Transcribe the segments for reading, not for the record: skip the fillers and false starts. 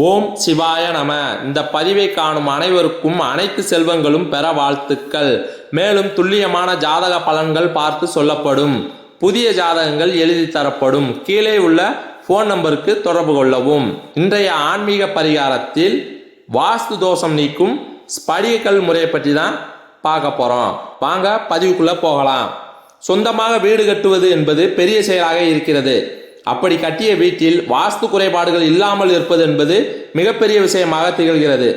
ஓம் சிவாய நம. இந்த பதிவை காணும் அனைவருக்கும் அனைத்து செல்வங்களும் பெற வாழ்த்துக்கள். மேலும் துல்லியமான ஜாதக பலன்கள் பார்த்து சொல்லப்படும். புதிய ஜாதகங்கள் எழுதி தரப்படும். கீழே உள்ள போன் நம்பருக்கு தொடர்பு கொள்ளவும். இன்றைய ஆன்மீக பரிகாரத்தில் வாஸ்து தோஷம் நீக்கும் ஸ்படிகக்கல் முறையை பற்றி தான் பார்க்க போகிறோம். வாங்க பதிவுக்குள்ளே போகலாம். சொந்தமாக வீடு கட்டுவது என்பது பெரிய செயலாக இருக்கிறது. அப்படி கட்டிய வீட்டில் வாஸ்து குறைபாடுகள் இல்லாமல் இருப்பது என்பது மிகப்பெரிய விஷயமாக திகழ்கிறது.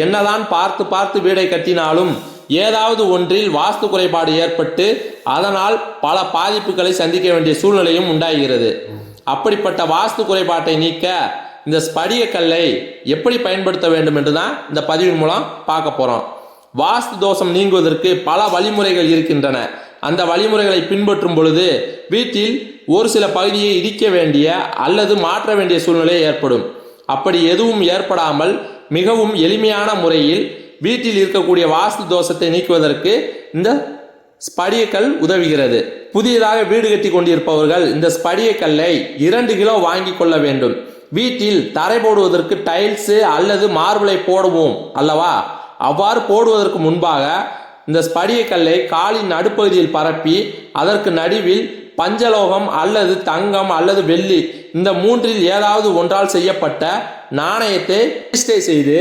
என்னதான் பார்த்து பார்த்து வீடை கட்டினாலும் ஏதாவது ஒன்றில் வாஸ்து குறைபாடு ஏற்பட்டு அதனால் பல பாதிப்புகளை சந்திக்க வேண்டிய சூழ்நிலையும் உண்டாகிறது. அப்படிப்பட்ட வாஸ்து குறைபாட்டை நீக்க இந்த ஸ்படிகக்கல்லை எப்படி பயன்படுத்த வேண்டும் என்று தான் இந்த பதிவின் மூலம் பார்க்க போகிறோம். வாஸ்து தோஷம் நீங்குவதற்கு பல வழிமுறைகள் இருக்கின்றன. அந்த வழிமுறைகளை பின்பற்றும் பொழுது வீட்டில் ஒரு சில பகுதியை இடிக்க வேண்டிய அல்லது மாற்ற வேண்டிய சூழ்நிலை ஏற்படும். அப்படி எதுவும் ஏற்படாமல் மிகவும் எளிமையான முறையில் வீட்டில் இருக்கக்கூடிய வாஸ்து தோஷத்தை நீக்குவதற்கு இந்த ஸ்படிகக்கல் உதவுகிறது. புதியதாக வீடு கட்டி கொண்டிருப்பவர்கள் இந்த ஸ்படிகக்கல்லை 2 கிலோ வாங்கி கொள்ள வேண்டும். வீட்டில் தரை போடுவதற்கு டைல்ஸு அல்லது மார்பிளை போடுவோம் அல்லவா, அவ்வாறு போடுவதற்கு முன்பாக இந்த ஸ்படிகக்கல்லை காலின் நடுப்பகுதியில் பரப்பி அதற்கு நடுவில் பஞ்சலோகம் அல்லது தங்கம் அல்லது வெள்ளி இந்த 3இல் ஏதாவது ஒன்றால் செய்யப்பட்ட நாணயத்தை பிரதிஷ்டை செய்து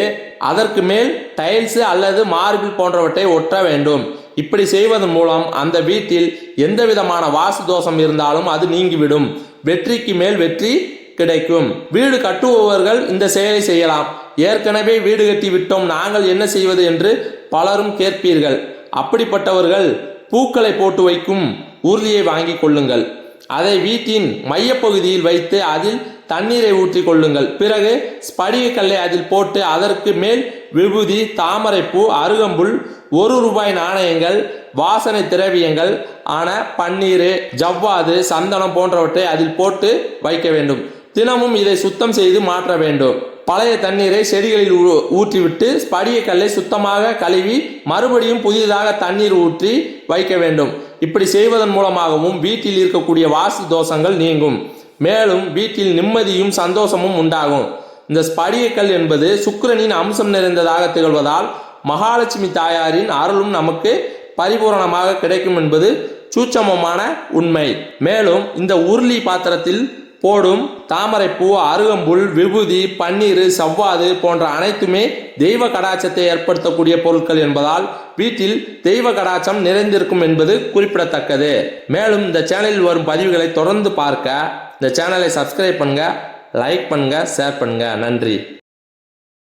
அதற்கு மேல் டைல்ஸ் அல்லது மார்பிள் போன்றவற்றை ஒட்ட வேண்டும். இப்படி செய்வதன் மூலம் அந்த வீட்டில் எந்த விதமான வாஸ்து தோஷம் இருந்தாலும் அது நீங்கிவிடும். வெற்றிக்கு மேல் வெற்றி கிடைக்கும். வீடு கட்டுபவர்கள் இந்த செயலை செய்யலாம். ஏற்கனவே வீடு கட்டி விட்டோம், நாங்கள் என்ன செய்வது என்று பலரும் கேட்பீர்கள். அப்படிப்பட்டவர்கள் பூக்களை போட்டு வைக்கும் உருளியை வாங்கி கொள்ளுங்கள். அதை வீட்டின் மையப்பகுதியில் வைத்து அதில் தண்ணீரை ஊற்றி கொள்ளுங்கள். பிறகு ஸ்படிகக்கல்லை அதில் போட்டு அதற்கு மேல் விபூதி, தாமரைப்பூ, அருகம்புல், 1 ரூபாய் நாணயங்கள், வாசனை திரவியங்கள் ஆன பன்னீர், ஜவ்வாது, சந்தனம் போன்றவற்றை அதில் போட்டு வைக்க வேண்டும். தினமும் இதை சுத்தம் செய்து மாற்ற வேண்டும். பழைய தண்ணீரை செடிகளில் ஊற்றிவிட்டு ஸ்படிகக்கல்லை சுத்தமாக கழுவி மறுபடியும் புதிதாக தண்ணீர் ஊற்றி வைக்க வேண்டும். இப்படி செய்வதன் மூலமாகவும் வீட்டில் இருக்கக்கூடிய வாஸ்து தோஷங்கள் நீங்கும். மேலும் வீட்டில் நிம்மதியும் சந்தோஷமும் உண்டாகும். இந்த ஸ்படிகக்கல் என்பது சுக்கிரனின் அம்சம் நிறைந்ததாக திகழ்வதால் மகாலட்சுமி தாயாரின் அருளும் நமக்கு பரிபூரணமாக கிடைக்கும் என்பது சூட்சமமான உண்மை. மேலும் இந்த உருளி பாத்திரத்தில் போடும் தாமரைப்பூ, அருகம்புல், விபூதி, பன்னீர், சவ்வாது போன்ற அனைத்துமே தெய்வ கடாட்சத்தை ஏற்படுத்தக்கூடிய பொருட்கள் என்பதால் வீட்டில் தெய்வ கடாட்சம் நிறைந்திருக்கும் என்பது குறிப்பிடத்தக்கது. மேலும் இந்த சேனலில் வரும் பதிவுகளை தொடர்ந்து பார்க்க இந்த சேனலை சப்ஸ்கிரைப் பண்ணுங்க, லைக் பண்ணுங்க, ஷேர் பண்ணுங்க. நன்றி.